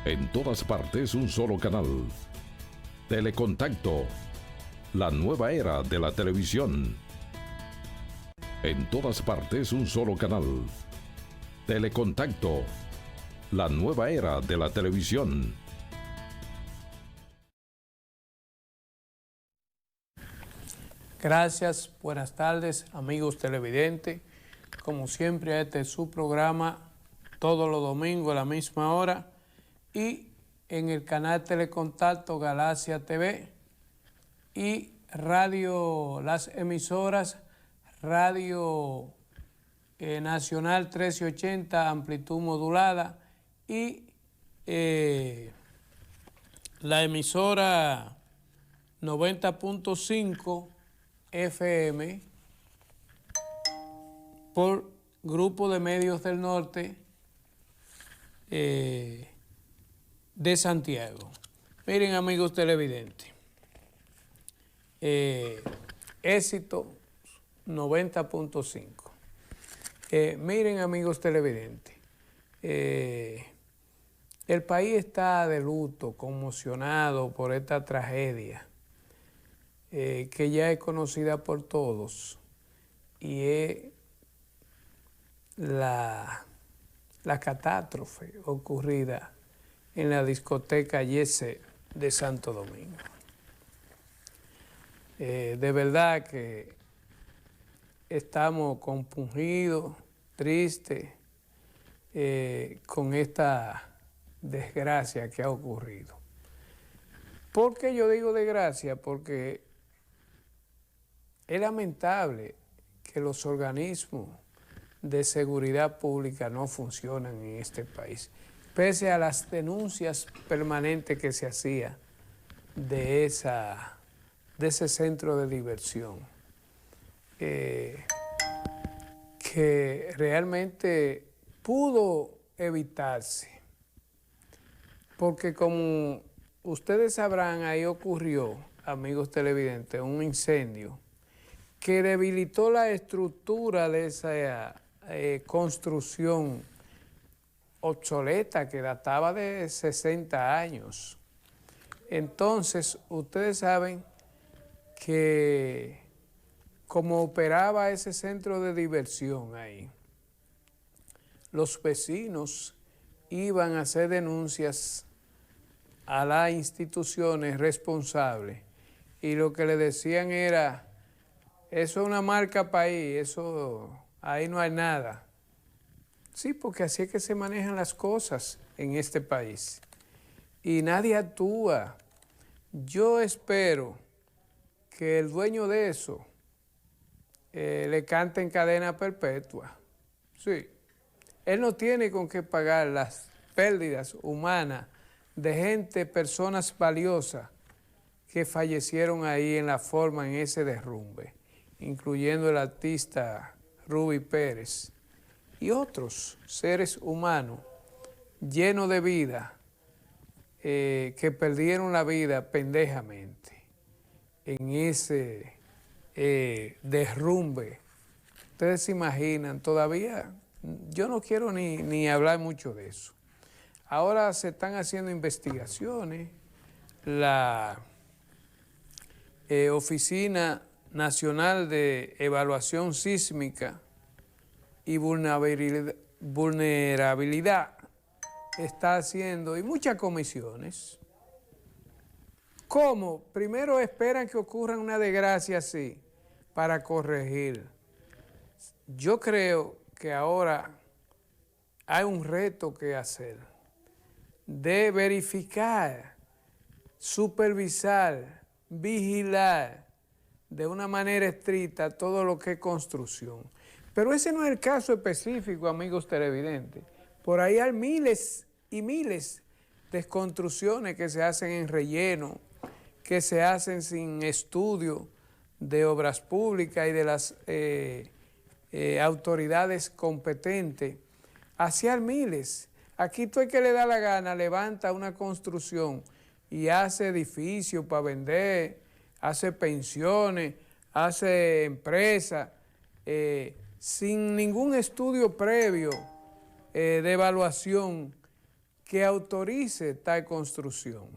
En todas partes un solo canal. Telecontacto, la nueva era de la televisión. En todas partes un solo canal. Telecontacto, la nueva era de la televisión. Gracias, buenas tardes, amigos televidentes. Como siempre, este es su programa todos los domingos a la misma hora y en el canal Telecontacto Galaxia TV y radio, las emisoras Radio Nacional 1380 amplitud modulada y la emisora 90.5 FM por Grupo de Medios del Norte de Santiago. Miren, amigos televidentes, éxito 90.5. Miren, amigos televidentes, el país está de luto, conmocionado por esta tragedia que ya es conocida por todos y es la catástrofe ocurrida en la discoteca Yese de Santo Domingo. De verdad que estamos compungidos, tristes con esta desgracia que ha ocurrido. ¿Por qué yo digo desgracia? Porque es lamentable que los organismos de seguridad pública no funcionan en este país, pese a las denuncias permanentes que se hacía de ese centro de diversión, que realmente pudo evitarse, porque como ustedes sabrán, ahí ocurrió, amigos televidentes, un incendio que debilitó la estructura de esa construcción obsoleta que databa de 60 años. Entonces, ustedes saben que como operaba ese centro de diversión ahí, los vecinos iban a hacer denuncias a las instituciones responsables y lo que le decían era: eso es una marca país, eso ahí no hay nada. Sí, porque así es que se manejan las cosas en este país. Y nadie actúa. Yo espero que el dueño de eso le cante en cadena perpetua. Sí. Él no tiene con qué pagar las pérdidas humanas de gente, personas valiosas que fallecieron ahí en ese derrumbe, incluyendo el artista Ruby Pérez y otros seres humanos llenos de vida que perdieron la vida pendejamente en ese derrumbe. Ustedes se imaginan, todavía yo no quiero ni hablar mucho de eso. Ahora se están haciendo investigaciones, la Oficina Nacional de Evaluación Sísmica y Vulnerabilidad está haciendo, y muchas comisiones. ¿Cómo? Primero esperan que ocurra una desgracia así para corregir. Yo creo que ahora hay un reto que hacer de verificar, supervisar, vigilar de una manera estricta todo lo que es construcción. Pero ese no es el caso específico, amigos televidentes. Por ahí hay miles y miles de construcciones que se hacen en relleno, que se hacen sin estudio de obras públicas y de las autoridades competentes. Así hay miles. Aquí todo el que le da la gana levanta una construcción y hace edificios para vender, hace pensiones, hace empresas, sin ningún estudio previo de evaluación que autorice tal construcción.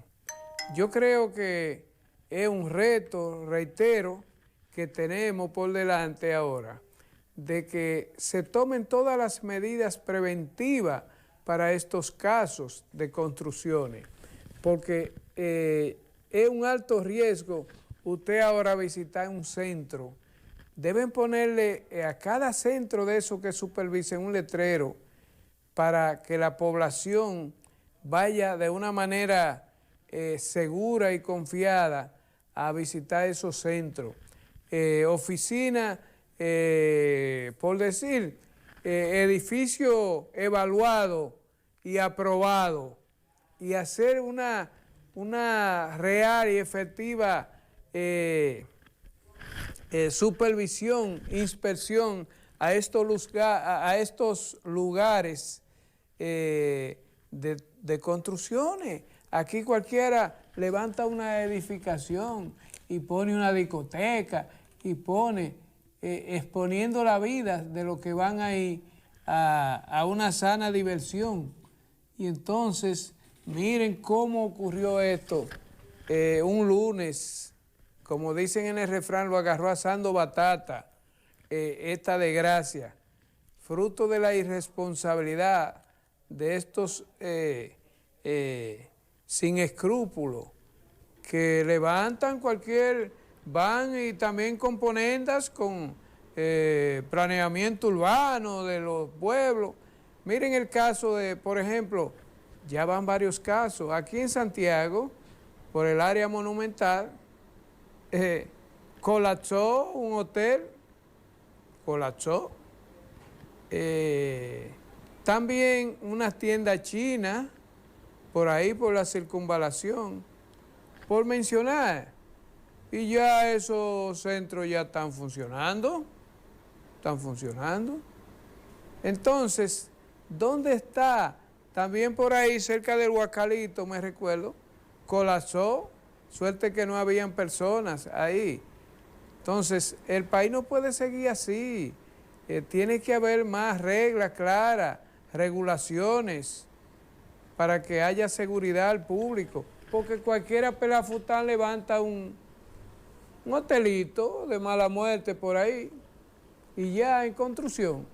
Yo creo que es un reto, reitero, que tenemos por delante ahora, de que se tomen todas las medidas preventivas para estos casos de construcciones, porque es un alto riesgo usted ahora visitar un centro. Deben ponerle a cada centro de esos que supervisen un letrero para que la población vaya de una manera segura y confiada a visitar esos centros. Oficina, por decir, edificio evaluado y aprobado, y hacer una real y efectiva supervisión, inspección a estos lugares de construcciones. Aquí cualquiera levanta una edificación y pone una discoteca y pone, exponiendo la vida de los que van ahí a una sana diversión. Y entonces, miren cómo ocurrió esto. Un lunes, como dicen en el refrán, lo agarró asando batata, esta desgracia, fruto de la irresponsabilidad de estos sin escrúpulos, que levantan van y también componendas con planeamiento urbano de los pueblos. Miren el caso de, por ejemplo, ya van varios casos, aquí en Santiago, por el área monumental, colapsó un hotel, colapsó. También unas tiendas chinas, por ahí, por la circunvalación, por mencionar. Y ya esos centros ya están funcionando. Entonces, ¿dónde está? También por ahí, cerca del Huacalito, me recuerdo, colapsó, suerte que no habían personas ahí. Entonces, el país no puede seguir así. Tiene que haber más reglas claras, regulaciones, para que haya seguridad al público. Porque cualquiera pelafután levanta un hotelito de mala muerte por ahí y ya en construcción.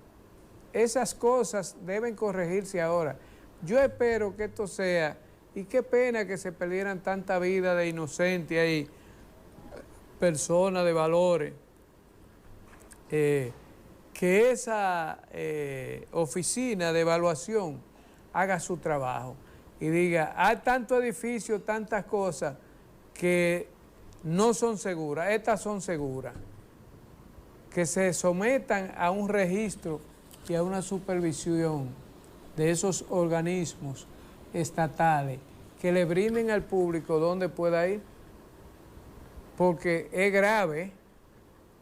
Esas cosas deben corregirse ahora. Yo espero que esto sea, y qué pena que se perdieran tanta vida de inocentes ahí, personas de valores, que esa oficina de evaluación haga su trabajo y diga, hay tantos edificios, tantas cosas que no son seguras, estas son seguras, que se sometan a un registro y a una supervisión de esos organismos estatales que le brinden al público donde pueda ir, porque es grave.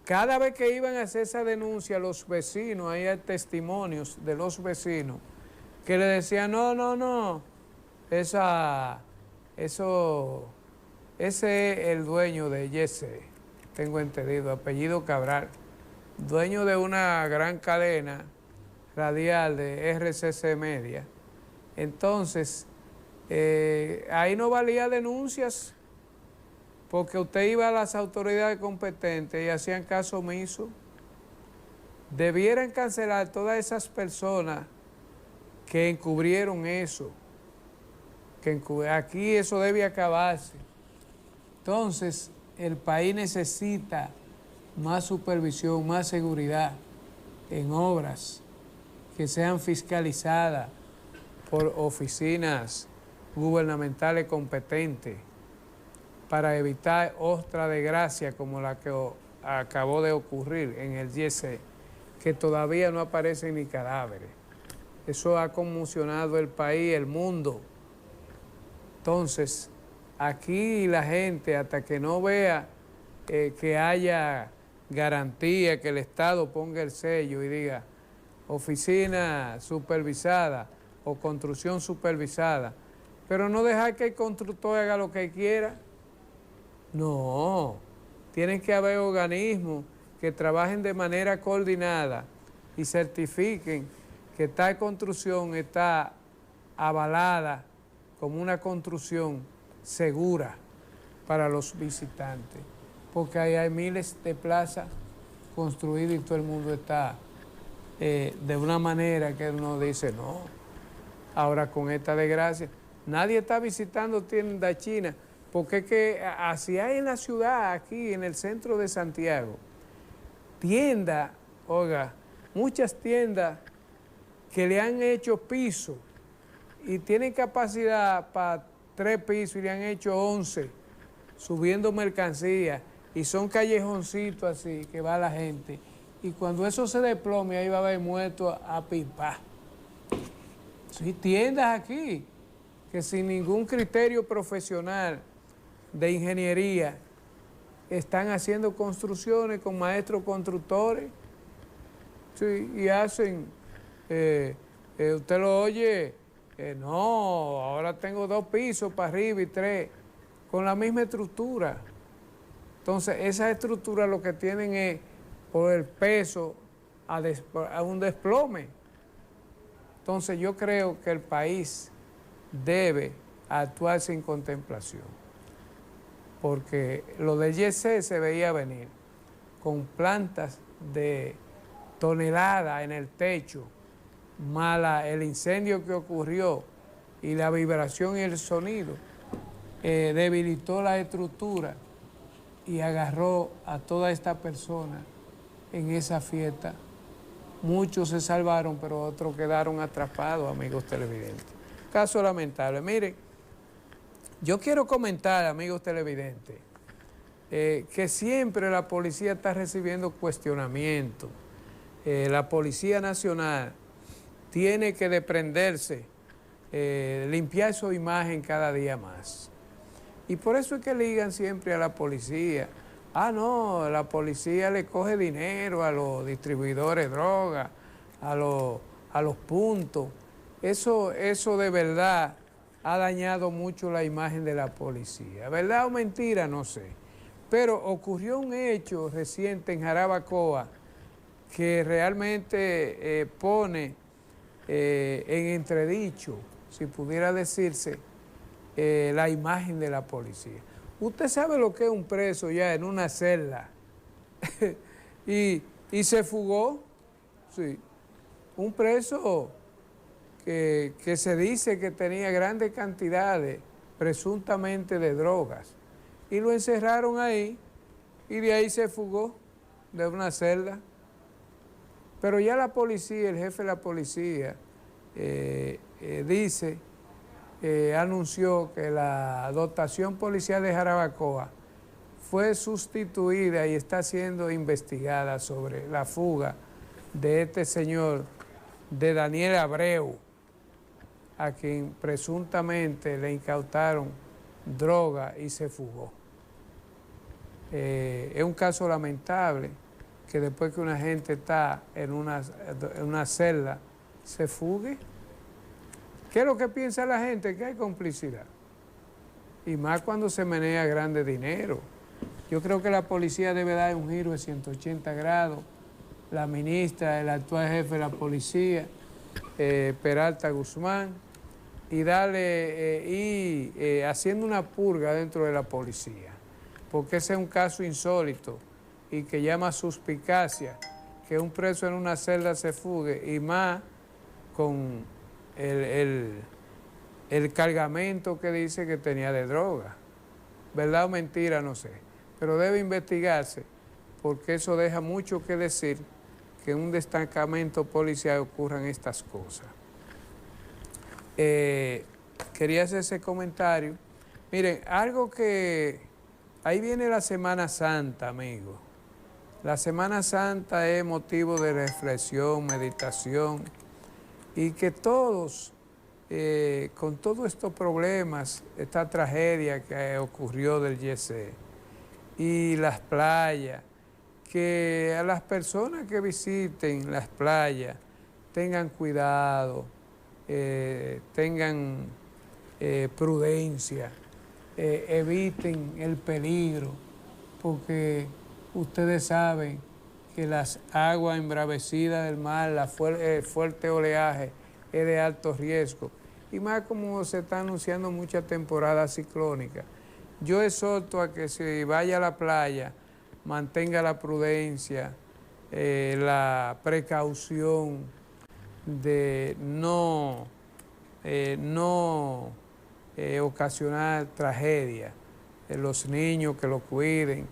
Cada vez que iban a hacer esa denuncia los vecinos, ahí hay testimonios de los vecinos, que le decían, no, ese es el dueño de Yese, tengo entendido, apellido Cabral, dueño de una gran cadena radial de RCC Media. Entonces, ahí no valía denuncias, porque usted iba a las autoridades competentes y hacían caso omiso. Debieran cancelar todas esas personas que encubrieron eso, aquí eso debe acabarse. Entonces, el país necesita más supervisión, más seguridad en obras que sean fiscalizadas por oficinas gubernamentales competentes para evitar otra desgracia como la que acabó de ocurrir en el YC, que todavía no aparecen ni cadáveres. Eso ha conmocionado el país, el mundo. Entonces, aquí la gente, hasta que no vea que haya garantía, que el Estado ponga el sello y diga oficina supervisada o construcción supervisada, pero no dejar que el constructor haga lo que quiera. No, tienen que haber organismos que trabajen de manera coordinada y certifiquen que tal construcción está avalada como una construcción segura para los visitantes, porque ahí hay miles de plazas construidas y todo el mundo está de una manera que uno dice, no, ahora con esta desgracia, nadie está visitando tiendas chinas, porque es que así hay en la ciudad, aquí en el centro de Santiago, tiendas, oiga, muchas tiendas que le han hecho piso y tienen capacidad para 3 pisos y le han hecho 11, subiendo mercancía, y son callejoncitos así que va la gente. Y cuando eso se desplome, ahí va a haber muertos a pipa. Sí, tiendas aquí que sin ningún criterio profesional de ingeniería están haciendo construcciones con maestros constructores, sí, y hacen, usted lo oye, no, ahora tengo 2 pisos para arriba y 3, con la misma estructura. Entonces, esas estructuras lo que tienen es, por el peso, a un desplome. Entonces, yo creo que el país debe actuar sin contemplación, porque lo del YC se veía venir, con plantas de toneladas en el techo, mala el incendio que ocurrió y la vibración y el sonido, debilitó la estructura y agarró a toda esta persona en esa fiesta. Muchos se salvaron, pero otros quedaron atrapados, amigos televidentes. Caso lamentable. Miren, yo quiero comentar, amigos televidentes, que siempre la policía está recibiendo cuestionamientos. La Policía Nacional tiene que desprenderse, limpiar su imagen cada día más. Y por eso es que ligan siempre a la policía. Ah, no, la policía le coge dinero a los distribuidores de droga, a los puntos. Eso de verdad ha dañado mucho la imagen de la policía. ¿Verdad o mentira? No sé. Pero ocurrió un hecho reciente en Jarabacoa que realmente pone en entredicho, si pudiera decirse, la imagen de la policía. Usted sabe lo que es un preso ya en una celda y se fugó, sí, un preso que se dice que tenía grandes cantidades presuntamente de drogas y lo encerraron ahí y de ahí se fugó de una celda. Pero ya la policía, el jefe de la policía anunció que la dotación policial de Jarabacoa fue sustituida y está siendo investigada sobre la fuga de este señor, de Daniel Abreu, a quien presuntamente le incautaron droga y se fugó. Es un caso lamentable que después que una gente está en una celda se fugue. ¿Qué es lo que piensa la gente? Que hay complicidad. Y más cuando se menea grande dinero. Yo creo que la policía debe dar un giro de 180 grados. La ministra, el actual jefe de la policía, Peralta Guzmán, y haciendo una purga dentro de la policía. Porque ese es un caso insólito y que llama suspicacia que un preso en una celda se fugue, y más con el cargamento que dice que tenía de droga. ¿Verdad o mentira? No sé. Pero debe investigarse, porque eso deja mucho que decir, que en un destacamento policial ocurran estas cosas. Quería hacer ese comentario. Miren, algo que... Ahí viene la Semana Santa, amigos. La Semana Santa es motivo de reflexión, meditación, y que todos, con todos estos problemas, esta tragedia que ocurrió del YC, y las playas, que a las personas que visiten las playas tengan cuidado, tengan prudencia, eviten el peligro, porque ustedes saben que las aguas embravecidas del mar, el fuerte oleaje es de alto riesgo, y más como se está anunciando mucha temporada ciclónica. Yo exhorto a que si vaya a la playa, mantenga la prudencia, la precaución de no ocasionar tragedia. Los niños que lo cuiden,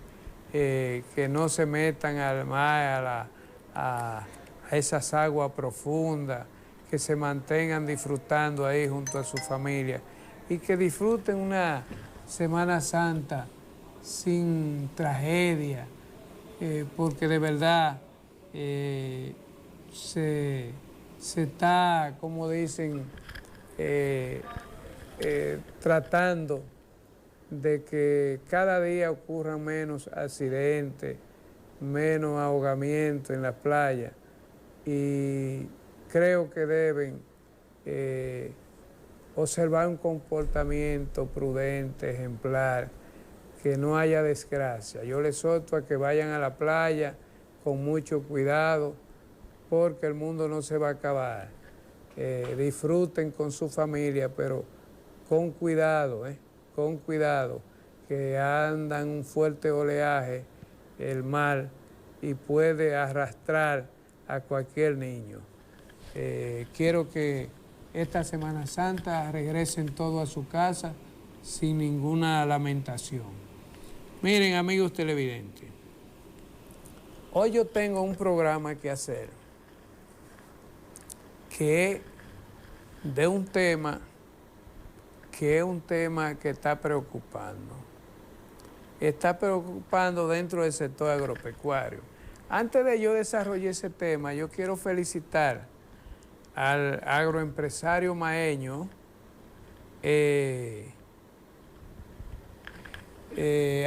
que no se metan al mar, a esas aguas profundas, que se mantengan disfrutando ahí junto a su familia y que disfruten una Semana Santa sin tragedia, porque de verdad se está, como dicen, tratando de que cada día ocurran menos accidentes, menos ahogamientos en las playas, y creo que deben observar un comportamiento prudente, ejemplar, que no haya desgracia. Yo les exhorto a que vayan a la playa con mucho cuidado, porque el mundo no se va a acabar. Disfruten con su familia, pero con cuidado, que anda en un fuerte oleaje el mar y puede arrastrar a cualquier niño. Quiero que esta Semana Santa regresen todos a su casa sin ninguna lamentación. Miren, amigos televidentes, hoy yo tengo un programa que hacer que es de un tema que está preocupando. Está preocupando dentro del sector agropecuario. Antes de yo desarrollar ese tema, yo quiero felicitar al agroempresario maeño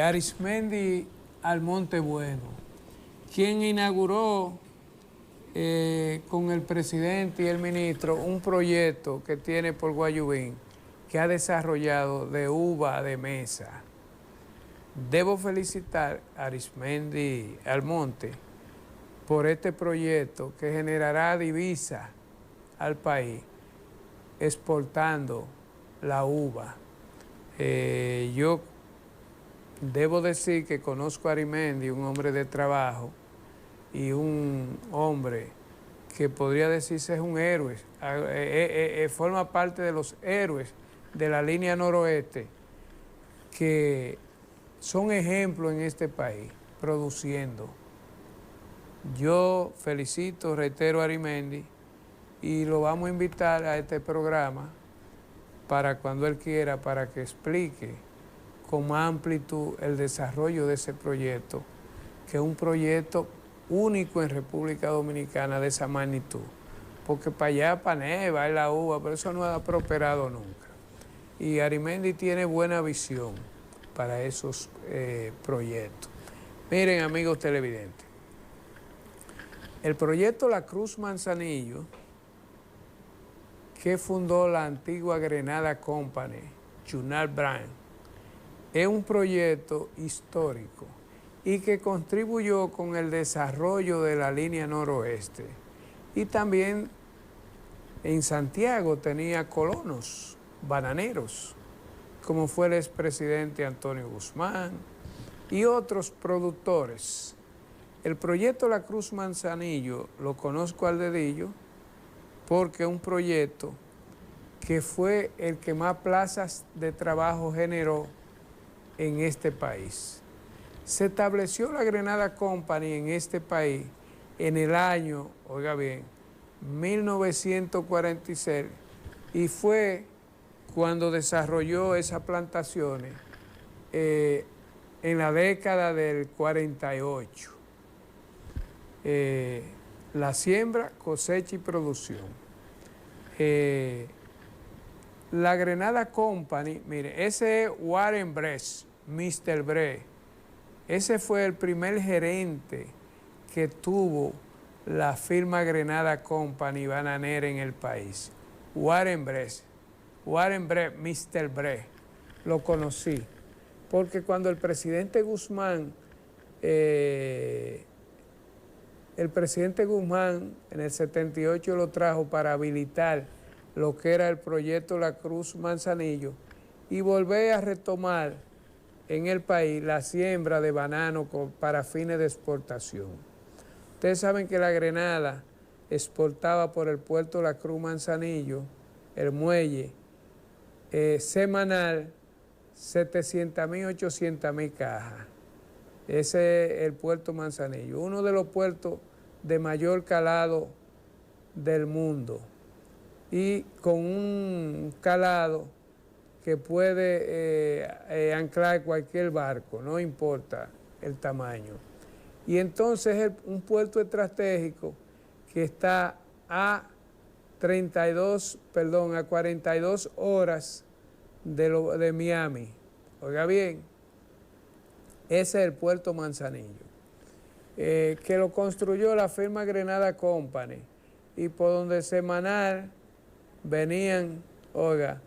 Arismendi Almonte Bueno, quien inauguró con el presidente y el ministro un proyecto que tiene por Guayubín, que ha desarrollado de uva de mesa. Debo felicitar a Arismendi Almonte por este proyecto que generará divisa al país exportando la uva. Yo debo decir que conozco a Arismendi, un hombre de trabajo y un hombre que podría decirse es un héroe, forma parte de los héroes de la línea noroeste, que son ejemplos en este país, produciendo. Yo felicito, reitero a Arismendi, y lo vamos a invitar a este programa para cuando él quiera, para que explique con más amplitud el desarrollo de ese proyecto, que es un proyecto único en República Dominicana de esa magnitud, porque para allá, para Neva, es la uva, pero eso no ha prosperado nunca. Y Arismendi tiene buena visión para esos proyectos. Miren, amigos televidentes, el proyecto La Cruz Manzanillo, que fundó la antigua Grenada Company, Junal Brand, es un proyecto histórico y que contribuyó con el desarrollo de la línea noroeste. Y también en Santiago tenía colonos, bananeros, como fue el expresidente Antonio Guzmán y otros productores. El proyecto La Cruz Manzanillo lo conozco al dedillo porque es un proyecto que fue el que más plazas de trabajo generó en este país. Se estableció la Grenada Company en este país en el año, oiga bien, 1946, y fue cuando desarrolló esas plantaciones en la década del 48. La siembra, cosecha y producción. La Grenada Company, mire, ese es Warren Bress, Mr. Bress. Ese fue el primer gerente que tuvo la firma Grenada Company bananera en el país. Warren Bress, Mr. Bress, lo conocí, porque cuando el presidente Guzmán en el 78 lo trajo para habilitar lo que era el proyecto La Cruz Manzanillo y volver a retomar en el país la siembra de banano para fines de exportación. Ustedes saben que la Grenada exportaba por el puerto La Cruz Manzanillo, el muelle, semanal 700.000, 800.000 cajas. Ese es el puerto Manzanillo, uno de los puertos de mayor calado del mundo y con un calado que puede anclar cualquier barco, no importa el tamaño. Y entonces es un puerto estratégico que está a 42 horas de Miami. Oiga bien, ese es el puerto Manzanillo, que lo construyó la firma Grenada Company y por donde semanal venían, oiga,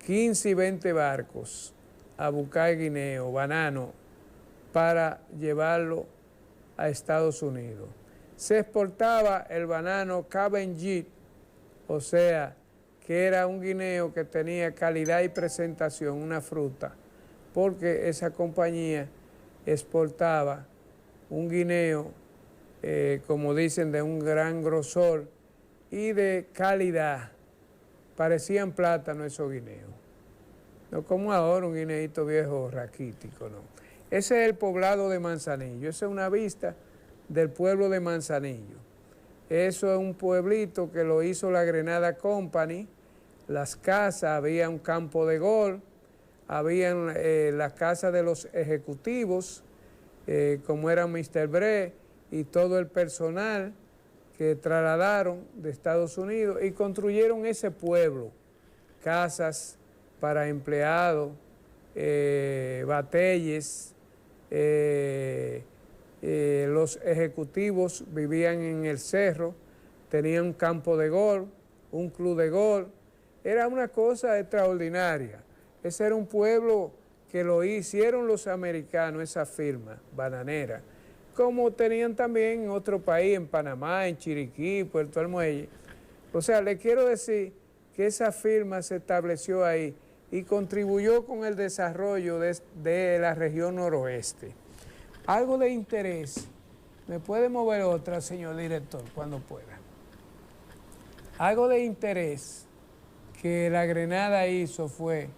15 y 20 barcos a buscar guineo, banano, para llevarlo a Estados Unidos. Se exportaba el banano Cavendish, o sea, que era un guineo que tenía calidad y presentación, una fruta, porque esa compañía exportaba un guineo, como dicen, de un gran grosor y de calidad. Parecían plátano esos guineos. No como ahora un guineíto viejo raquítico, no. Ese es el poblado de Manzanillo, esa es una vista del pueblo de Manzanillo. Eso es un pueblito que lo hizo la Grenada Company, las casas, había un campo de golf, habían las casas de los ejecutivos, como era Mr. Bre y todo el personal que trasladaron de Estados Unidos y construyeron ese pueblo, casas para empleados, batelles, los ejecutivos vivían en el cerro, tenían un campo de golf, un club de golf, era una cosa extraordinaria. Ese era un pueblo que lo hicieron los americanos, esa firma bananera, como tenían también en otro país, en Panamá, en Chiriquí, Puerto Almuelle. O sea, le quiero decir que esa firma se estableció ahí y contribuyó con el desarrollo de la región noroeste. Algo de interés, ¿me puede mover otra, señor director, cuando pueda? Algo de interés que la Grenada hizo fue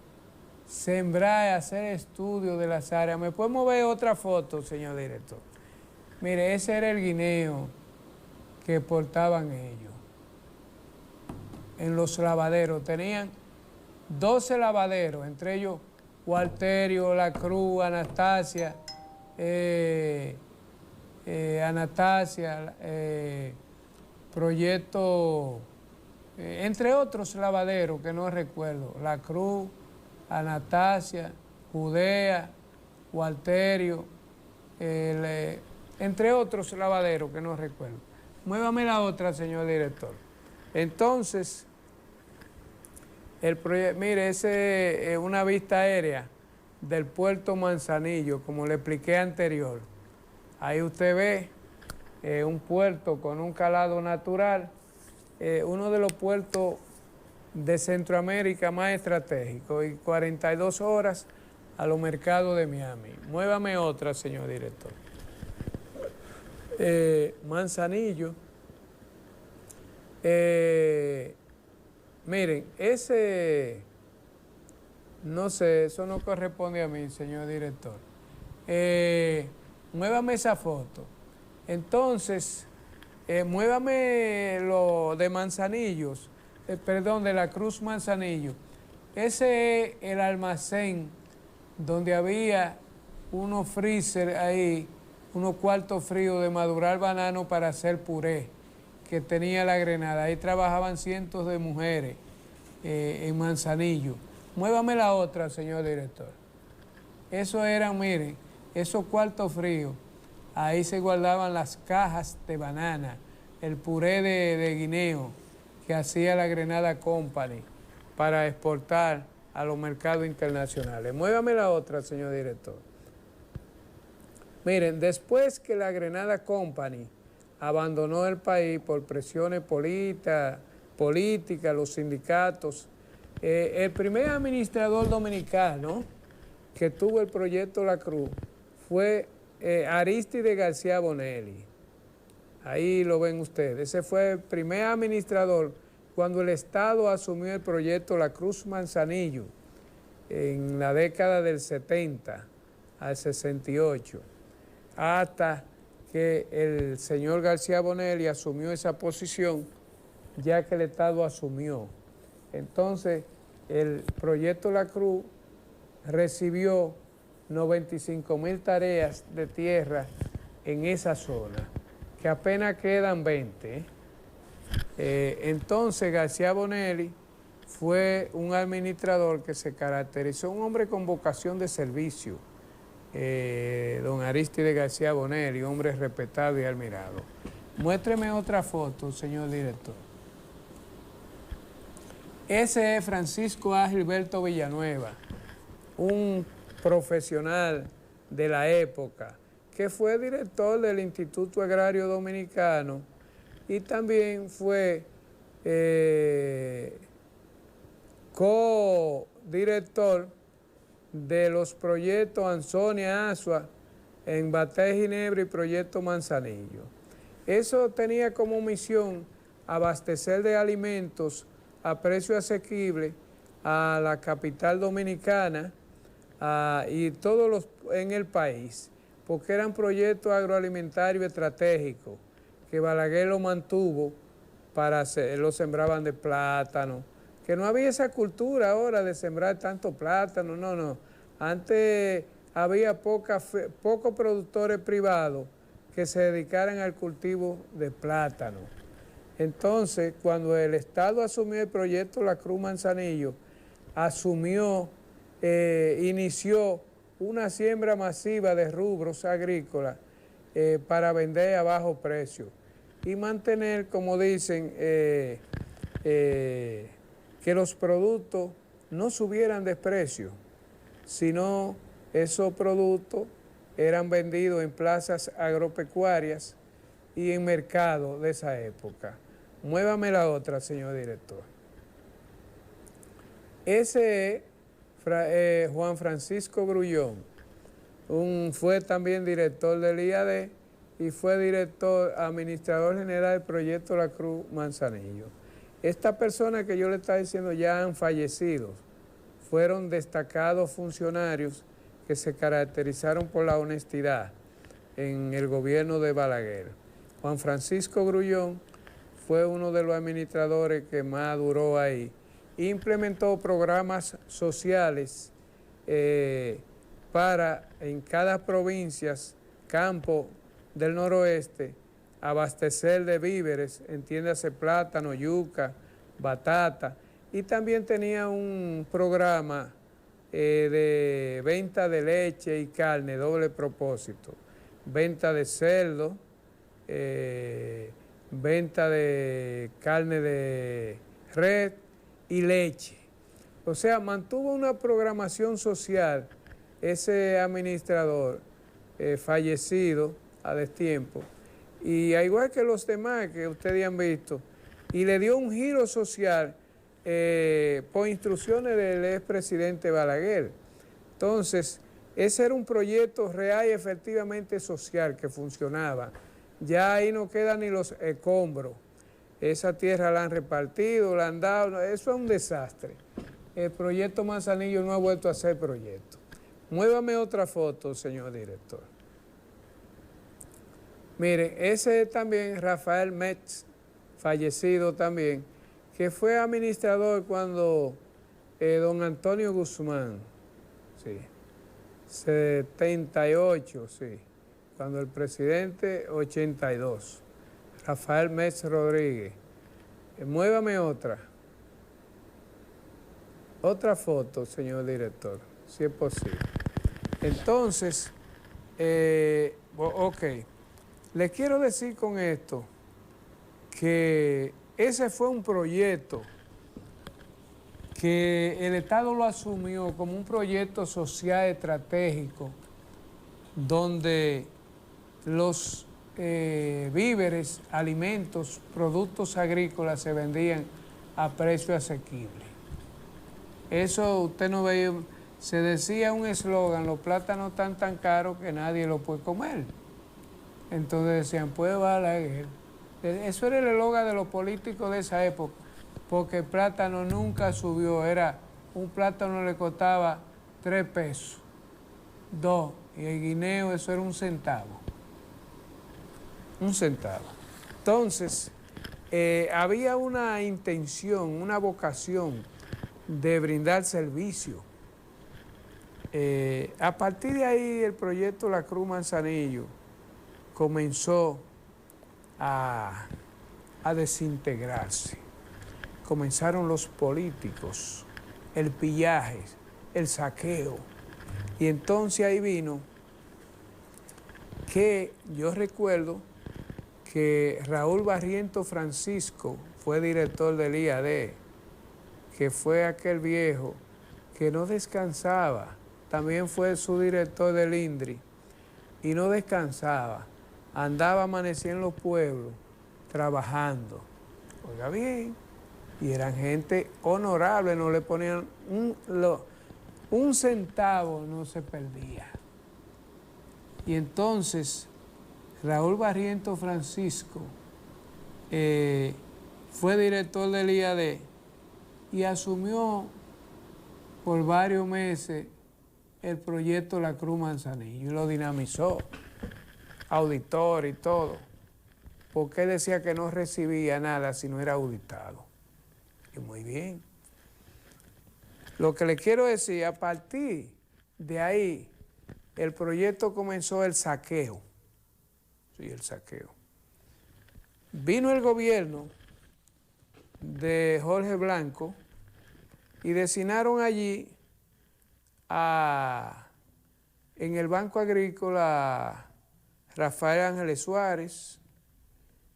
sembrar, hacer estudios de las áreas. ¿Me puede mover otra foto, señor director? Mire, ese era el guineo que portaban ellos en los lavaderos. Tenían 12 lavaderos, entre ellos Walterio, La Cruz, Anastasia, Proyecto, entre otros lavaderos que no recuerdo, La Cruz, Anastasia, Judea, Walterio, entre otros lavaderos que no recuerdo. Muévame la otra, señor director. Entonces, el proyecto, mire, ese es una vista aérea del puerto Manzanillo, como le expliqué anterior. Ahí usted ve un puerto con un calado natural, uno de los puertos de Centroamérica más estratégicos, y 42 horas a los mercados de Miami. Muévame otra, señor director. Manzanillo. Miren, ese, no sé, eso no corresponde a mí, señor director. Muévame esa foto. Entonces, muévame lo de Manzanillos, perdón, de La Cruz Manzanillo. Ese es el almacén donde había unos freezer ahí, unos cuartos fríos de madurar banano para hacer puré que tenía la Grenada. Ahí trabajaban cientos de mujeres en Manzanillo. Muévame la otra, señor director. Eso eran, miren, esos cuartos fríos. Ahí se guardaban las cajas de banana, el puré de guineo que hacía la Grenada Company para exportar a los mercados internacionales. Muévame la otra, señor director. Miren, después que la Grenada Company abandonó el país por presiones políticas política, los sindicatos. El primer administrador dominicano que tuvo el proyecto La Cruz fue Aristide García Bonelli. Ahí lo ven ustedes. Ese fue el primer administrador cuando el Estado asumió el proyecto La Cruz Manzanillo en la década del 70 al 68, hasta que el señor García Bonelli asumió esa posición, ya que el Estado asumió. Entonces, el proyecto La Cruz recibió 95,000 tareas de tierra en esa zona, que apenas quedan 20. Entonces, García Bonelli fue un administrador que se caracterizó, un hombre con vocación de servicio, don Aristide García Bonelli, hombre respetado y admirado. Muéstreme otra foto, señor director. Ese es Francisco A. Gilberto Villanueva, un profesional de la época, que fue director del Instituto Agrario Dominicano y también fue co-director de los proyectos Ansonia Asua en Batey Ginebra y Proyecto Manzanillo. Eso tenía como misión abastecer de alimentos a precio asequible a la capital dominicana y todos los en el país, porque eran proyectos agroalimentarios estratégicos que Balaguer lo mantuvo para hacer, lo sembraban de plátano, que no había esa cultura ahora de sembrar tanto plátano, no. Antes había pocos productores privados que se dedicaran al cultivo de plátano. Entonces, cuando el Estado asumió el proyecto La Cruz Manzanillo, inició una siembra masiva de rubros agrícolas para vender a bajo precio y mantener, como dicen, que los productos no subieran de precio, sino esos productos eran vendidos en plazas agropecuarias y en mercados de esa época. Muévame la otra, señor director. Ese es Juan Francisco Grullón, fue también director del IAD y fue administrador general del proyecto La Cruz Manzanillo. Estas personas que yo le estaba diciendo ya han fallecido, fueron destacados funcionarios que se caracterizaron por la honestidad en el gobierno de Balaguer. Juan Francisco Grullón fue uno de los administradores que más duró ahí. Implementó programas sociales para en cada provincia, campo del noroeste, abastecer de víveres, entiéndase plátano, yuca, batata, y también tenía un programa de venta de leche y carne, doble propósito, venta de cerdo, venta de carne de red y leche. O sea, mantuvo una programación social ese administrador fallecido a destiempo, y al igual que los demás que ustedes han visto, y le dio un giro social por instrucciones del expresidente Balaguer. Entonces, ese era un proyecto real y efectivamente social que funcionaba. Ya ahí no quedan ni los escombros. Esa tierra la han repartido, la han dado, eso es un desastre. El proyecto Manzanillo no ha vuelto a ser proyecto. Muévame otra foto, señor director. Miren, ese es también Rafael Metz, fallecido también, que fue administrador cuando don Antonio Guzmán, sí, 78, sí, cuando el presidente 82, Rafael Metz Rodríguez. Muévame otra foto, señor director, si es posible. Entonces, ok, les quiero decir con esto que ese fue un proyecto que el Estado lo asumió como un proyecto social estratégico donde los víveres, alimentos, productos agrícolas se vendían a precio asequible. Eso usted no veía, se decía un eslogan, los plátanos están tan caros que nadie los puede comer. Entonces decían, pues Balaguer. Eso era el eslogan de los políticos de esa época, porque el plátano nunca subió, un plátano le costaba 3 pesos, 2, y el guineo eso era 1 centavo. 1 centavo. Entonces, había una intención, una vocación de brindar servicio. A partir de ahí el proyecto La Cruz Manzanillo comenzó a desintegrarse. Comenzaron los políticos, el pillaje, el saqueo. Y entonces ahí vino que yo recuerdo que Raúl Barrientos Francisco fue director del IAD, que fue aquel viejo que no descansaba, también fue su director del INDRI, y no descansaba, andaba amaneciendo en los pueblos, trabajando, oiga bien, y eran gente honorable, no le ponían un centavo, no se perdía. Y entonces Raúl Barrientos Francisco fue director del IAD y asumió por varios meses el proyecto La Cruz Manzanillo y lo dinamizó, auditor y todo, porque él decía que no recibía nada si no era auditado. Y muy bien. Lo que le quiero decir, a partir de ahí, el proyecto comenzó el saqueo. Sí, el saqueo. Vino el gobierno de Jorge Blanco y designaron allí en el Banco Agrícola Rafael Ángeles Suárez.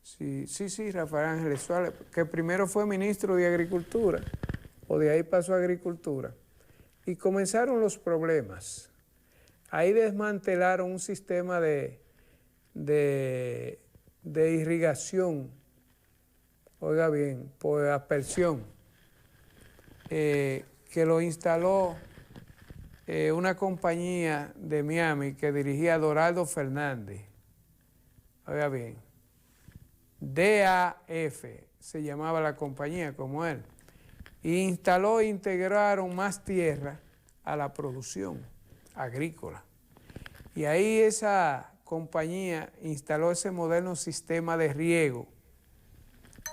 Sí, Rafael Ángeles Suárez, que primero fue ministro de Agricultura, o de ahí pasó a Agricultura. Y comenzaron los problemas. Ahí desmantelaron un sistema de irrigación, oiga bien, por aspersión, que lo instaló una compañía de Miami que dirigía Doraldo Fernández, oiga bien, DAF se llamaba la compañía como él, y integraron más tierra a la producción agrícola. Y ahí esa compañía instaló ese moderno sistema de riego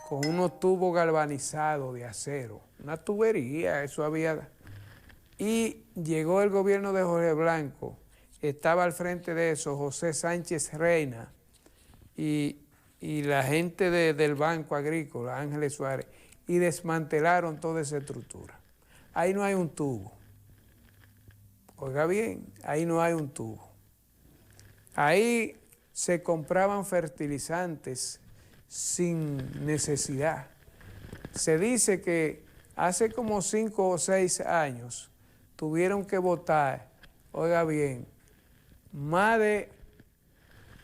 con unos tubos galvanizados de acero, una tubería, eso había. Y llegó el gobierno de Jorge Blanco, estaba al frente de eso José Sánchez Reina y la gente del Banco Agrícola, Ángeles Suárez, y desmantelaron toda esa estructura. Ahí no hay un tubo. Oiga bien, ahí no hay un tubo. Ahí se compraban fertilizantes sin necesidad. Se dice que hace como 5 o 6 años tuvieron que botar, oiga bien, más de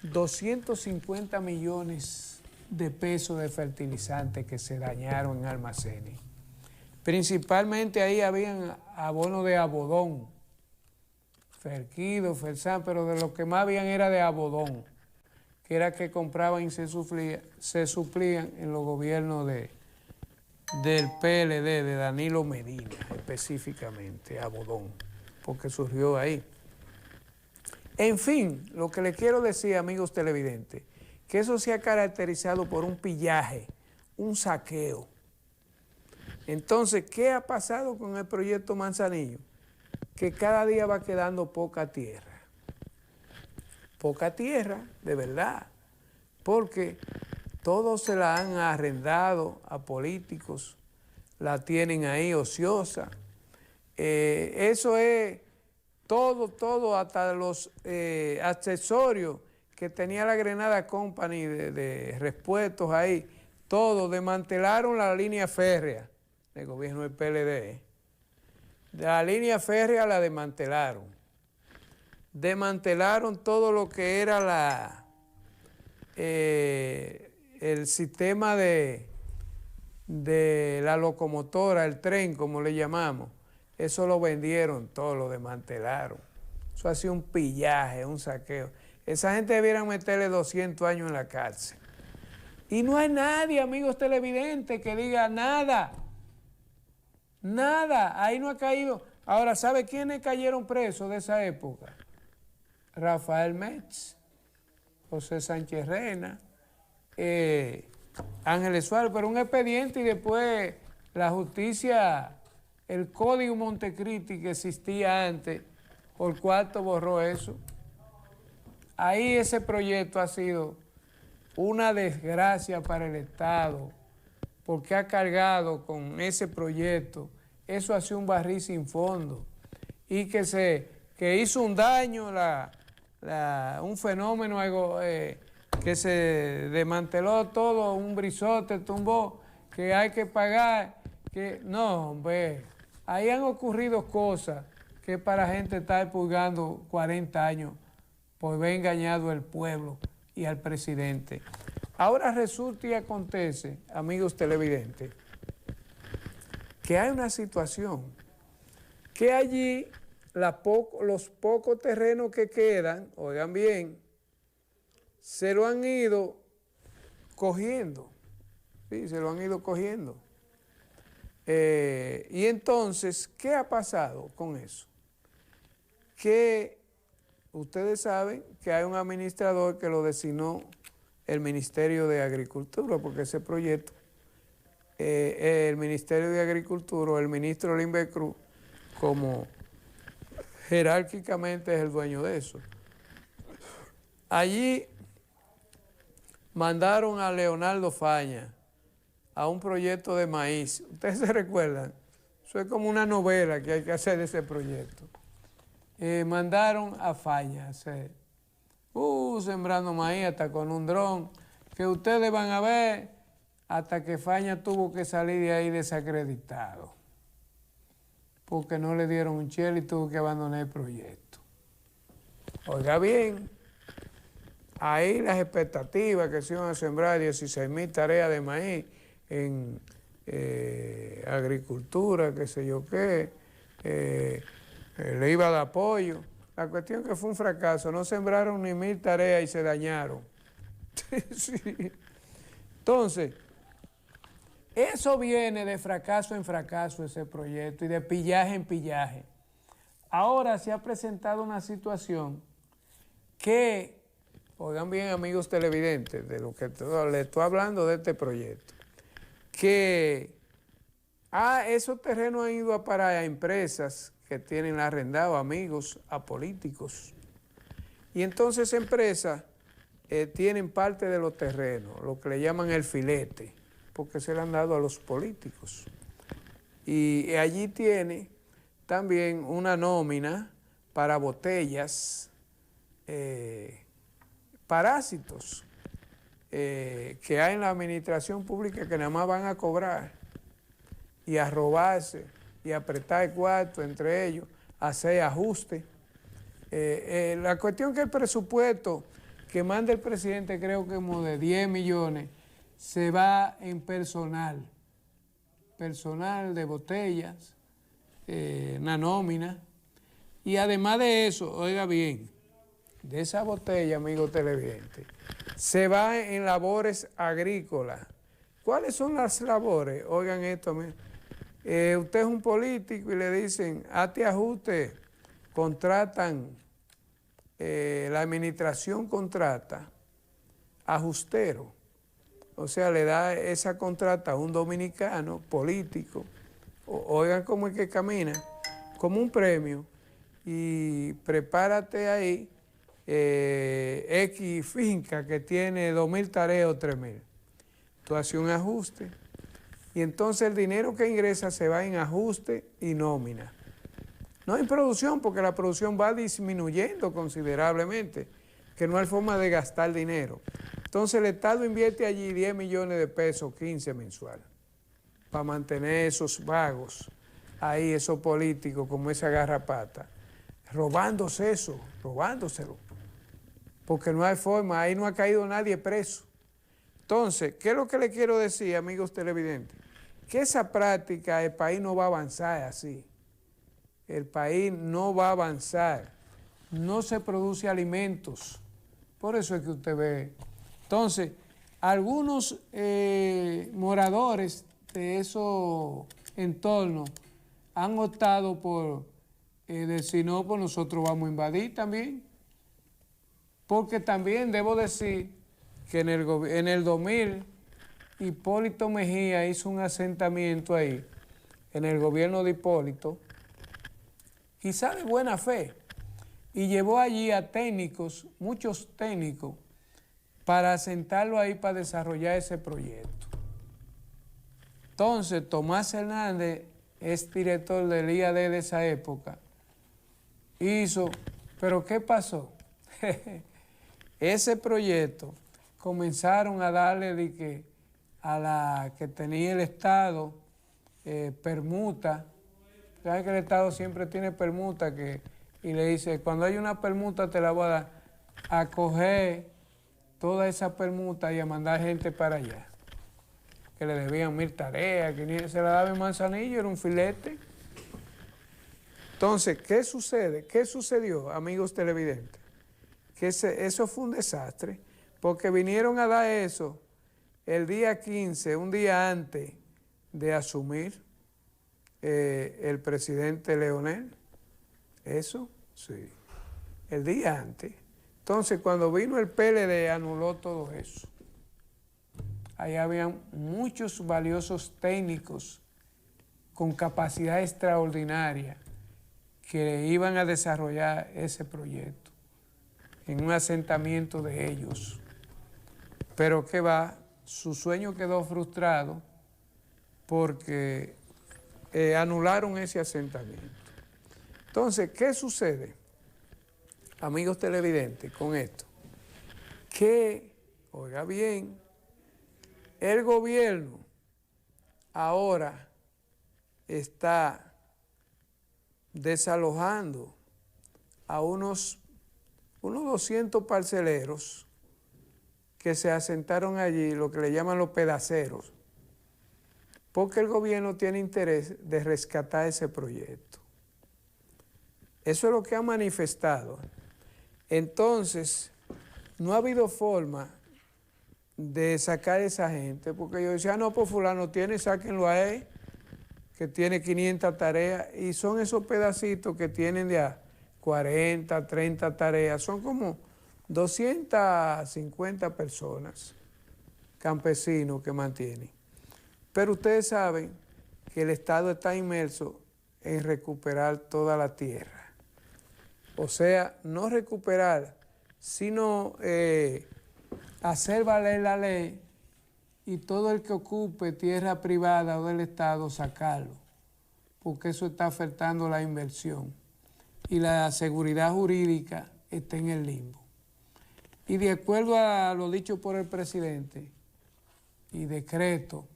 250 millones de pesos de fertilizantes que se dañaron en almacenes. Principalmente ahí habían abonos de abodón, Ferquido, Fersán, pero de lo que más habían era de abodón, que era que compraban y se suplían en los gobiernos del PLD, de Danilo Medina, específicamente, abodón, porque surgió ahí. En fin, lo que le quiero decir, amigos televidentes, que eso se ha caracterizado por un pillaje, un saqueo. Entonces, ¿qué ha pasado con el proyecto Manzanillo? Que cada día va quedando poca tierra, de verdad, porque todos se la han arrendado a políticos, la tienen ahí ociosa. Eso es todo, hasta los accesorios que tenía la Grenada Company de repuestos ahí, todo, desmantelaron la línea férrea del gobierno del PLD. La línea férrea la desmantelaron. Desmantelaron todo lo que era el sistema de de la locomotora, el tren, como le llamamos, eso lo vendieron todo, lo desmantelaron. Eso ha sido un pillaje, un saqueo. Esa gente debiera meterle 200 años en la cárcel. Y no hay nadie, amigos televidentes, que diga nada. Nada, ahí no ha caído. Ahora, ¿sabe quiénes cayeron presos de esa época? Rafael Metz, José Sánchez Reina, Ángeles Suárez, pero un expediente y después la justicia, el código Montecristi que existía antes, por cuarto borró eso. Ahí ese proyecto ha sido una desgracia para el Estado, porque ha cargado con ese proyecto, eso ha sido un barril sin fondo, y que hizo un daño, un fenómeno que se desmanteló todo, un brisote, tumbó, que hay que pagar, que no, hombre, ahí han ocurrido cosas que para gente estar purgando 40 años por haber engañado al pueblo y al presidente. Ahora resulta y acontece, amigos televidentes, que hay una situación, que allí los pocos terrenos que quedan, oigan bien, se lo han ido cogiendo, sí, se lo han ido cogiendo. Y entonces, ¿qué ha pasado con eso? Que ustedes saben que hay un administrador que lo designó el Ministerio de Agricultura, porque ese proyecto, el Ministerio de Agricultura, o el ministro Limber Cruz, como jerárquicamente es el dueño de eso. Allí mandaron a Leonardo Faña a un proyecto de maíz. Ustedes se recuerdan, eso es como una novela que hay que hacer de ese proyecto. Mandaron a Faña a hacer, sembrando maíz hasta con un dron, que ustedes van a ver, hasta que Faña tuvo que salir de ahí desacreditado, porque no le dieron un chel y tuvo que abandonar el proyecto. Oiga bien, ahí las expectativas que se iban a sembrar 16,000 tareas de maíz en agricultura, qué sé yo qué, le iba a dar apoyo. La cuestión que fue un fracaso, no sembraron ni 1,000 tareas y se dañaron. Sí. Entonces, eso viene de fracaso en fracaso, ese proyecto, y de pillaje en pillaje. Ahora se ha presentado una situación que, oigan bien, amigos televidentes, de lo que les estoy hablando de este proyecto, que esos terrenos han ido a parar a empresas que tienen arrendado, amigos, a políticos. Y entonces empresas tienen parte de los terrenos, lo que le llaman el filete, porque se le han dado a los políticos. Y allí tiene también una nómina para botellas, parásitos, que hay en la administración pública que nada más van a cobrar y a robarse y a apretar el cuarto entre ellos, hacer ajustes. La cuestión que el presupuesto que manda el presidente, creo que como de 10 millones, se va en personal de botellas, una nómina, y además de eso, oiga bien, de esa botella, amigos televidentes, se va en labores agrícolas. ¿Cuáles son las labores? Oigan esto, usted es un político y le dicen, hazte ajuste, contratan, la administración contrata ajustero, o sea, le da esa contrata a un dominicano político, oigan cómo es que camina, como un premio, y prepárate ahí, X finca que tiene 2,000 tareas o 3,000. Tú haces un ajuste y entonces el dinero que ingresa se va en ajuste y nómina. No hay producción porque la producción va disminuyendo considerablemente, que no hay forma de gastar dinero. Entonces el Estado invierte allí 10 millones de pesos, 15 mensuales, para mantener esos vagos ahí, esos políticos como esa garrapata, robándose eso, robándoselo, porque no hay forma, ahí no ha caído nadie preso. Entonces, ¿qué es lo que le quiero decir, amigos televidentes? que esa práctica el país no va a avanzar así. El país no va a avanzar. No se produce alimentos. Por eso es que usted ve. Entonces, algunos moradores de esos entornos han optado por decir, no, pues nosotros vamos a invadir también. Porque también debo decir que en el 2000 Hipólito Mejía hizo un asentamiento ahí, en el gobierno de Hipólito, quizá de buena fe, y llevó allí a técnicos, muchos técnicos, para asentarlo ahí para desarrollar ese proyecto. Entonces, Tomás Hernández es director del IAD de esa época, pero ¿qué pasó? Ese proyecto comenzaron a darle a la que tenía el Estado permuta. Saben que el Estado siempre tiene permuta y le dice, cuando hay una permuta te la voy a dar, a coger toda esa permuta y a mandar gente para allá. Que le debían 1000 tareas, que se la daba en Manzanillo, era un filete. Entonces, ¿qué sucede? ¿Qué sucedió, amigos televidentes? Que eso fue un desastre, porque vinieron a dar eso el día 15, un día antes de asumir el presidente Leonel. Eso, sí, el día antes. Entonces, cuando vino el PLD, anuló todo eso. Ahí habían muchos valiosos técnicos con capacidad extraordinaria que iban a desarrollar ese proyecto en un asentamiento de ellos. Pero ¿qué va? Su sueño quedó frustrado porque anularon ese asentamiento. Entonces, ¿qué sucede, amigos televidentes, con esto? Que, oiga bien, el gobierno ahora está desalojando a unos 200 parceleros que se asentaron allí, lo que le llaman los pedaceros, porque el gobierno tiene interés de rescatar ese proyecto. Eso es lo que ha manifestado. Entonces, no ha habido forma de sacar a esa gente, porque yo decía, no, pues fulano tiene, sáquenlo a él, que tiene 500 tareas, y son esos pedacitos que tienen de a 40, 30 tareas, son como 250 personas, campesinos que mantienen. Pero ustedes saben que el Estado está inmerso en recuperar toda la tierra. O sea, no recuperar, sino hacer valer la ley y todo el que ocupe tierra privada o del Estado sacarlo, porque eso está afectando la inversión y la seguridad jurídica está en el limbo. Y de acuerdo a lo dicho por el presidente y decreto,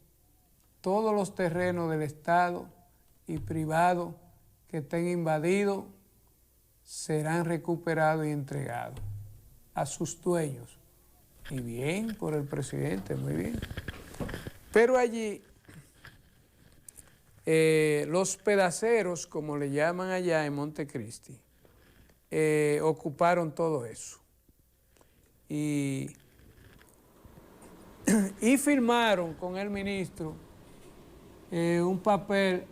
todos los terrenos del Estado y privados que estén invadidos serán recuperados y entregados a sus dueños. Y bien por el presidente, muy bien. Pero allí, los pedaceros, como le llaman allá en Montecristi, ocuparon todo eso. Y firmaron con el ministro un papel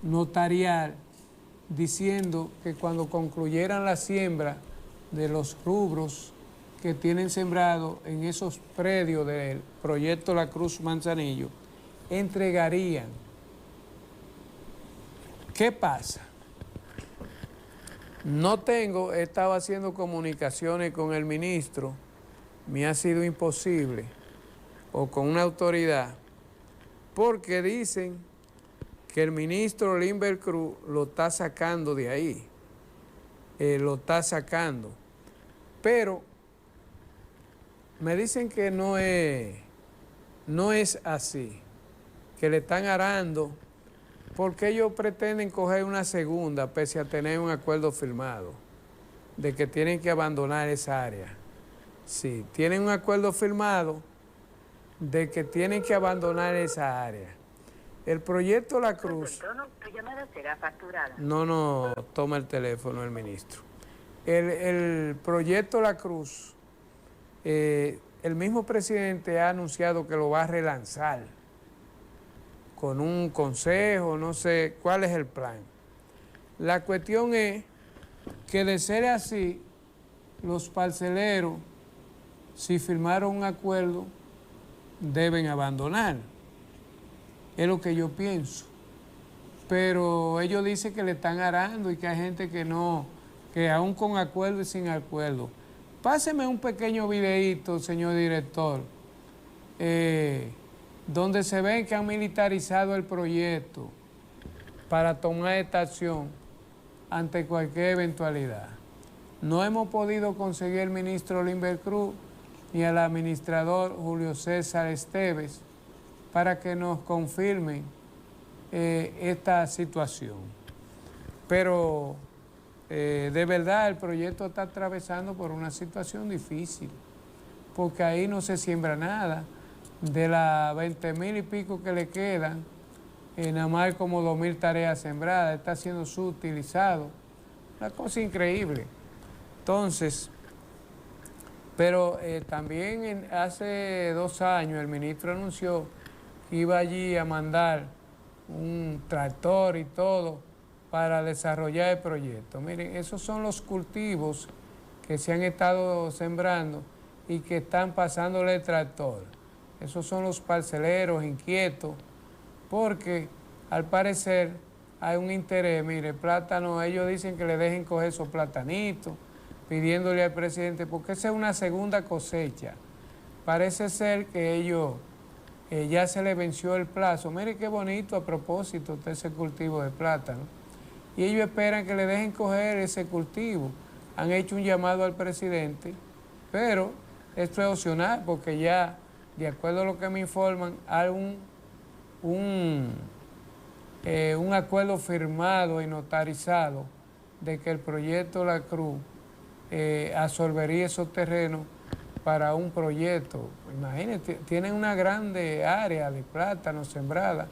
notarial diciendo que cuando concluyeran la siembra de los rubros que tienen sembrado en esos predios del proyecto La Cruz Manzanillo, entregarían. ¿Qué pasa? He estado haciendo comunicaciones con el ministro, me ha sido imposible, o con una autoridad, porque dicen que el ministro Limber Cruz lo está sacando de ahí, lo está sacando, pero me dicen que no es así, que le están arando, porque ellos pretenden coger una segunda, pese a tener un acuerdo firmado, de que tienen que abandonar esa área. Sí, tienen un acuerdo firmado de que tienen que abandonar esa área. El proyecto La Cruz... Tu llamada será facturada. No toma el teléfono el ministro. El proyecto La Cruz, el mismo presidente ha anunciado que lo va a relanzar con un consejo, no sé cuál es el plan. La cuestión es que de ser así, los parceleros, si firmaron un acuerdo, deben abandonar. Es lo que yo pienso. Pero ellos dicen que le están arando y que hay gente que no, que aún con acuerdo y sin acuerdo. Páseme un pequeño videíto, señor director, donde se ve que han militarizado el proyecto para tomar esta acción ante cualquier eventualidad. No hemos podido conseguir al ministro Limber Cruz ni al administrador Julio César Esteves para que nos confirmen esta situación. Pero de verdad el proyecto está atravesando por una situación difícil, porque ahí no se siembra nada. De las 20,000 y pico que le quedan, nada más hay como 2,000 tareas sembradas, está siendo subutilizado. Una cosa increíble. Entonces, pero también hace 2 años el ministro anunció que iba allí a mandar un tractor y todo para desarrollar el proyecto. Miren, esos son los cultivos que se han estado sembrando y que están pasándole el tractor. Esos son los parceleros inquietos, porque al parecer hay un interés. Mire, plátano, ellos dicen que le dejen coger esos platanitos, pidiéndole al presidente, porque esa es una segunda cosecha. Parece ser que ellos ya se les venció el plazo. Mire qué bonito a propósito de ese cultivo de plátano. Y ellos esperan que le dejen coger ese cultivo. Han hecho un llamado al presidente, pero esto es opcional, porque ya, de acuerdo a lo que me informan, hay un acuerdo firmado y notarizado de que el proyecto La Cruz absorbería esos terrenos para un proyecto. Imagínense, tienen una grande área de plátano sembrada,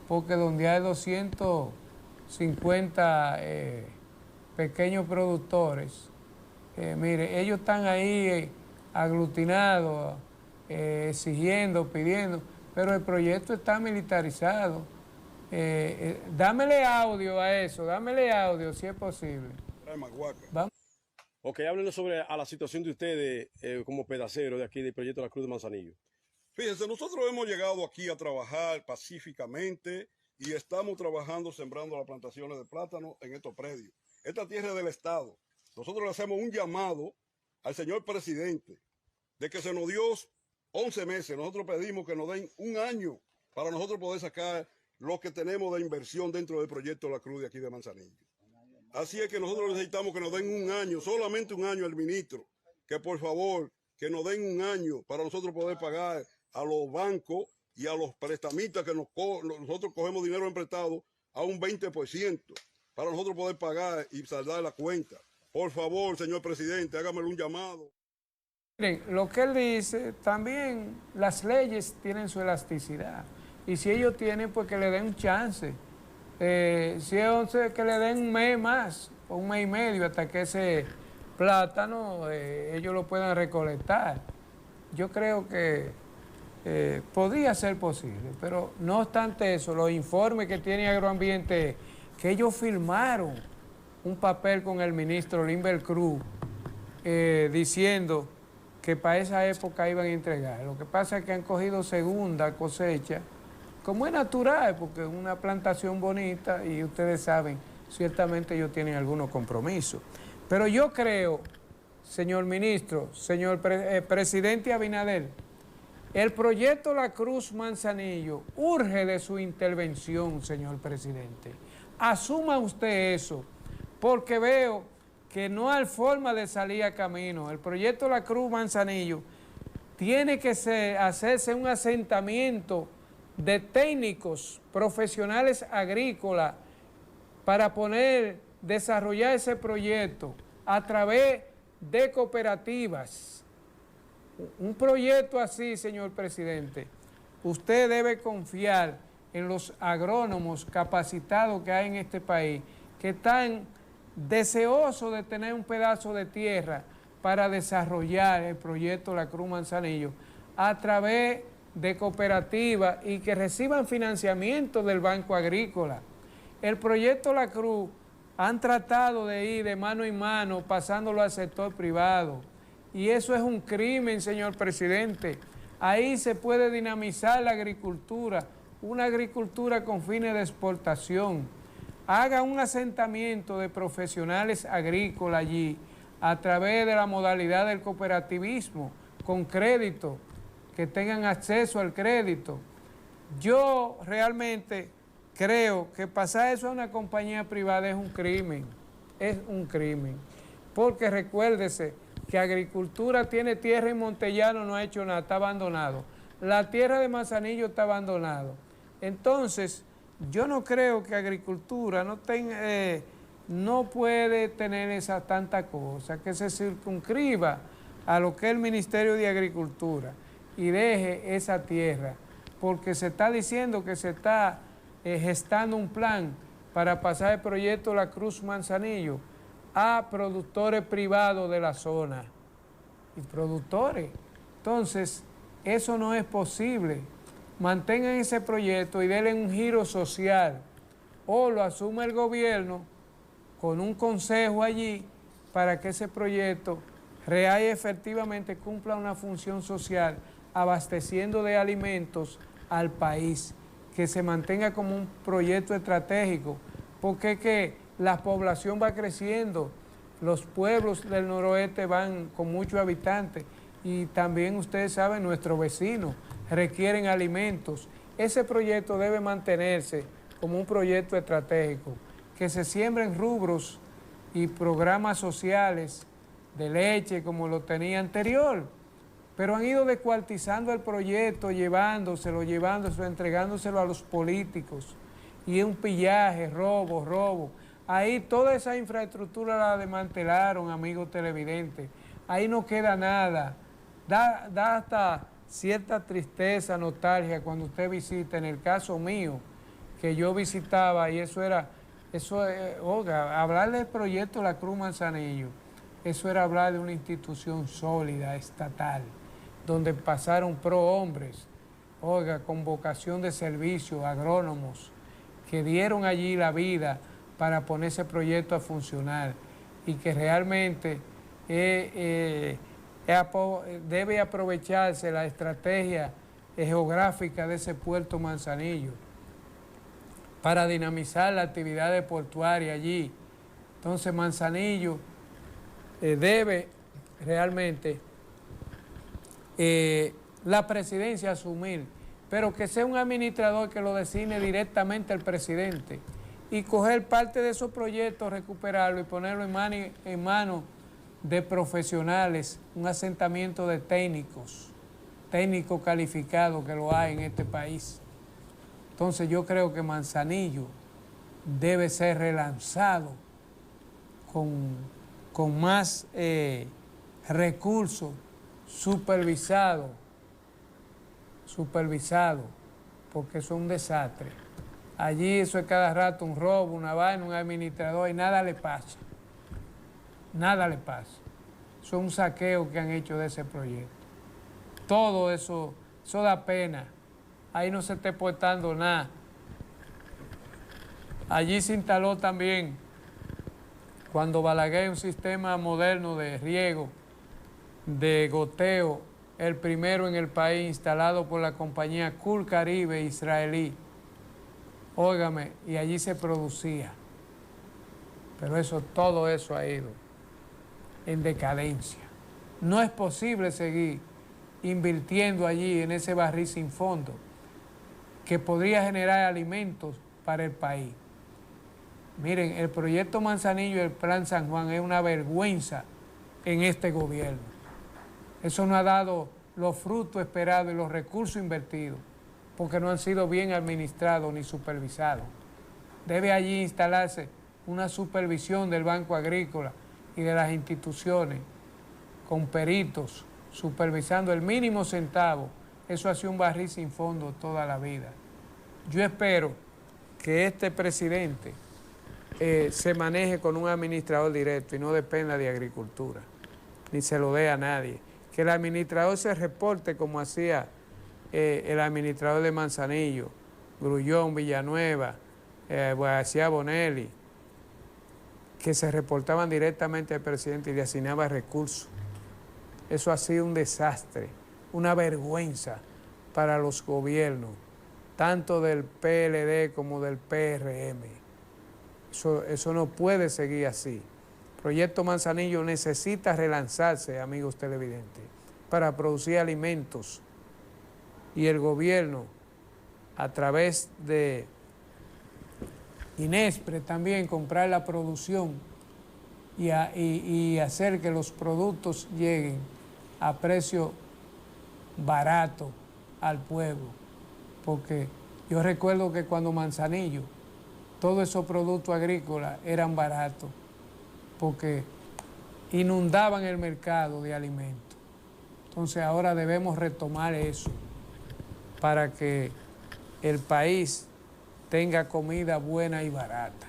porque donde hay 250 pequeños productores, mire, ellos están ahí aglutinados, exigiendo, pidiendo, pero el proyecto está militarizado. Dámele audio a eso, dámele audio si es posible. Vamos. Ok, háblenos sobre a la situación de ustedes como pedaceros de aquí del proyecto La Cruz de Manzanillo. Fíjense, nosotros hemos llegado aquí a trabajar pacíficamente y estamos trabajando sembrando las plantaciones de plátano en estos predios. Esta tierra es del Estado. Nosotros le hacemos un llamado al señor presidente de que se nos dio 11 meses. Nosotros pedimos que nos den un año para nosotros poder sacar lo que tenemos de inversión dentro del proyecto La Cruz de aquí de Manzanillo. Así es que nosotros necesitamos que nos den un año, solamente un año al ministro, que por favor, que nos den un año para nosotros poder pagar a los bancos y a los prestamistas que nosotros cogemos dinero prestado a un 20%, para nosotros poder pagar y saldar la cuenta. Por favor, señor presidente, hágamelo un llamado. Miren, lo que él dice, también las leyes tienen su elasticidad. Y si ellos tienen, pues que le den un chance. Si es 11, que le den un mes más, o un mes y medio, hasta que ese plátano ellos lo puedan recolectar. Yo creo que podría ser posible, pero no obstante eso, los informes que tiene Agroambiente, que ellos firmaron un papel con el ministro Limber Cruz diciendo que para esa época iban a entregar. Lo que pasa es que han cogido segunda cosecha, como es natural, porque es una plantación bonita y ustedes saben, ciertamente ellos tienen algunos compromisos. Pero yo creo, señor ministro, señor presidente Abinader, el proyecto La Cruz Manzanillo urge de su intervención, señor presidente. Asuma usted eso, porque veo que no hay forma de salir a camino. El proyecto La Cruz Manzanillo tiene que hacerse un asentamiento de técnicos profesionales agrícolas para desarrollar ese proyecto a través de cooperativas un proyecto así, señor presidente, usted debe confiar en los agrónomos capacitados que hay en este país, que están deseosos de tener un pedazo de tierra para desarrollar el proyecto La Cruz Manzanillo a través de cooperativas y que reciban financiamiento del Banco Agrícola. El proyecto La Cruz han tratado de ir de mano en mano pasándolo al sector privado y eso es un crimen, señor presidente. Ahí se puede dinamizar la agricultura, una agricultura con fines de exportación. Haga un asentamiento de profesionales agrícolas allí a través de la modalidad del cooperativismo, con crédito, que tengan acceso al crédito. Yo realmente creo que pasar eso a una compañía privada es un crimen, porque recuérdese que agricultura tiene tierra en Montellano, no ha hecho nada, está abandonado. La tierra de Manzanillo está abandonado. Entonces, yo no creo que agricultura no puede tener esa tanta cosa, que se circunscriba a lo que es el Ministerio de Agricultura y deje esa tierra, porque se está diciendo que se está gestando un plan para pasar el proyecto La Cruz Manzanillo a productores privados de la zona y productores. Entonces, eso no es posible. Mantengan ese proyecto y denle un giro social o lo asume el gobierno con un consejo allí para que ese proyecto real y efectivamente cumpla una función social abasteciendo de alimentos al país, que se mantenga como un proyecto estratégico, porque es que la población va creciendo, los pueblos del noroeste van con muchos habitantes y también ustedes saben, nuestros vecinos requieren alimentos. Ese proyecto debe mantenerse como un proyecto estratégico, que se siembren rubros y programas sociales de leche como lo tenía anterior, pero han ido descuartizando el proyecto, llevándoselo, entregándoselo a los políticos, y es un pillaje, robo. Ahí toda esa infraestructura la desmantelaron, amigos televidentes, ahí no queda nada, da hasta cierta tristeza, nostalgia cuando usted visita, en el caso mío, que yo visitaba, y hablar del proyecto La Cruz Manzanillo, eso era hablar de una institución sólida, estatal, donde pasaron prohombres, con vocación de servicio, agrónomos, que dieron allí la vida para poner ese proyecto a funcionar y que realmente debe aprovecharse la estrategia geográfica de ese puerto Manzanillo para dinamizar la actividad portuaria allí. Entonces Manzanillo debe realmente la presidencia asumir, pero que sea un administrador que lo designe directamente el presidente y coger parte de esos proyectos, recuperarlo y ponerlo en manos de profesionales, un asentamiento de técnicos calificados que lo hay en este país. Entonces yo creo que Manzanillo debe ser relanzado con más recursos, supervisado, porque eso es un desastre. Allí eso es cada rato un robo, una vaina, un administrador y nada le pasa. Eso es un saqueo que han hecho de ese proyecto. Todo eso da pena. Ahí no se está exportando nada. Allí se instaló también, cuando Balaguer, un sistema moderno de riego, de goteo, el primero en el país, instalado por la compañía Cool Caribe israelí. Óigame, y allí se producía. Pero todo eso ha ido en decadencia. No es posible seguir invirtiendo allí en ese barril sin fondo que podría generar alimentos para el país. Miren, el proyecto Manzanillo y el Plan San Juan es una vergüenza en este gobierno. Eso no ha dado los frutos esperados y los recursos invertidos, porque no han sido bien administrados ni supervisados. Debe allí instalarse una supervisión del Banco Agrícola y de las instituciones, con peritos supervisando el mínimo centavo, eso ha sido un barril sin fondo toda la vida. Yo espero que este presidente se maneje con un administrador directo y no dependa de agricultura, ni se lo dé a nadie. Que el administrador se reporte como hacía el administrador de Manzanillo, Grullón, Villanueva, hacía Bonelli, que se reportaban directamente al presidente y le asignaba recursos. Eso ha sido un desastre, una vergüenza para los gobiernos, tanto del PLD como del PRM. Eso no puede seguir así. Proyecto Manzanillo necesita relanzarse, amigos televidentes, para producir alimentos. Y el gobierno, a través de Inespre también, comprar la producción y hacer que los productos lleguen a precio barato al pueblo. Porque yo recuerdo que cuando Manzanillo, todos esos productos agrícolas eran baratos, porque inundaban el mercado de alimentos. Entonces ahora debemos retomar eso para que el país tenga comida buena y barata.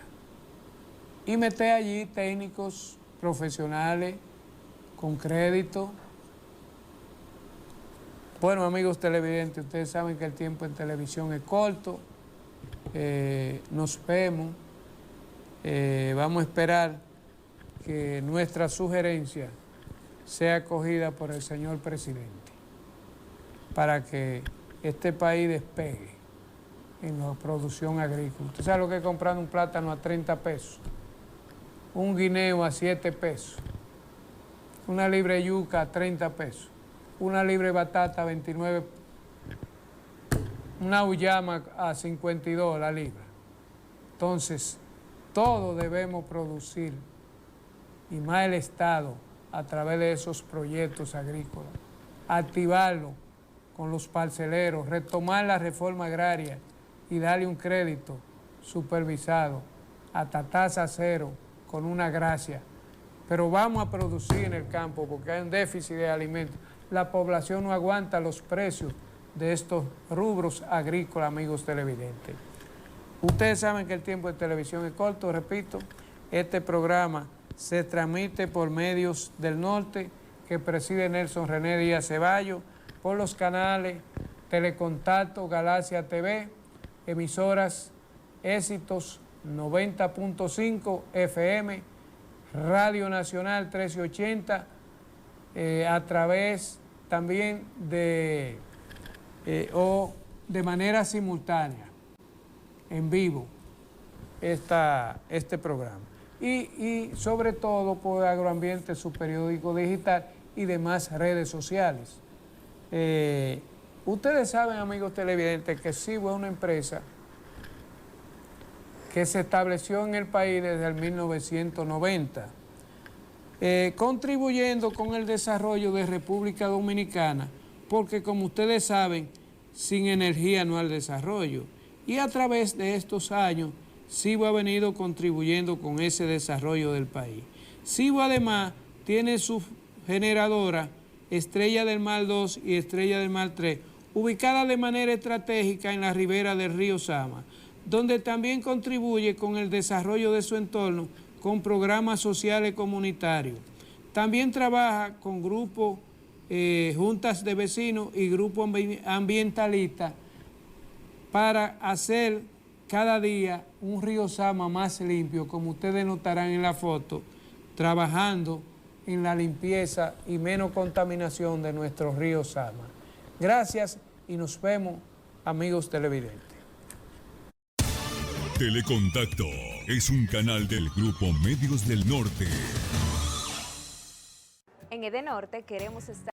Y meter allí técnicos profesionales con crédito. Bueno, amigos televidentes, ustedes saben que el tiempo en televisión es corto. Nos vemos. Vamos a esperar que nuestra sugerencia sea acogida por el señor presidente para que este país despegue en la producción agrícola. ¿Usted sabe lo que es comprar un plátano a 30 pesos? Un guineo a 7 pesos. Una libra de yuca a 30 pesos. Una libra de batata a 29. Una uyama a 52 la libra. Entonces, todo debemos producir, y más el Estado, a través de esos proyectos agrícolas. Activarlo con los parceleros, retomar la reforma agraria y darle un crédito supervisado hasta tasa cero con una gracia. Pero vamos a producir en el campo porque hay un déficit de alimentos. La población no aguanta los precios de estos rubros agrícolas, amigos televidentes. Ustedes saben que el tiempo de televisión es corto, repito, este programa se transmite por Medios del Norte, que preside Nelson René Díaz Ceballos, por los canales Telecontacto, Galaxia TV, emisoras Éxitos 90.5 FM, Radio Nacional 1380, a través también de manera simultánea, en vivo, este programa. Y sobre todo por Agroambiente, su periódico digital y demás redes sociales. Ustedes saben, amigos televidentes, que Cibo es una empresa que se estableció en el país desde el 1990, contribuyendo con el desarrollo de República Dominicana, porque como ustedes saben, sin energía no hay desarrollo. Y a través de estos años, Cibo ha venido contribuyendo con ese desarrollo del país. Cibo además tiene su generadora Estrella del Mar 2 y Estrella del Mar 3, ubicada de manera estratégica en la ribera del río Sama, donde también contribuye con el desarrollo de su entorno con programas sociales comunitarios. También trabaja con grupos, juntas de vecinos y grupos ambientalistas para hacer cada día un río Sama más limpio, como ustedes notarán en la foto, trabajando en la limpieza y menos contaminación de nuestro río Sama. Gracias y nos vemos, amigos televidentes. Telecontacto es un canal del Grupo Medios del Norte. En Edenorte queremos estar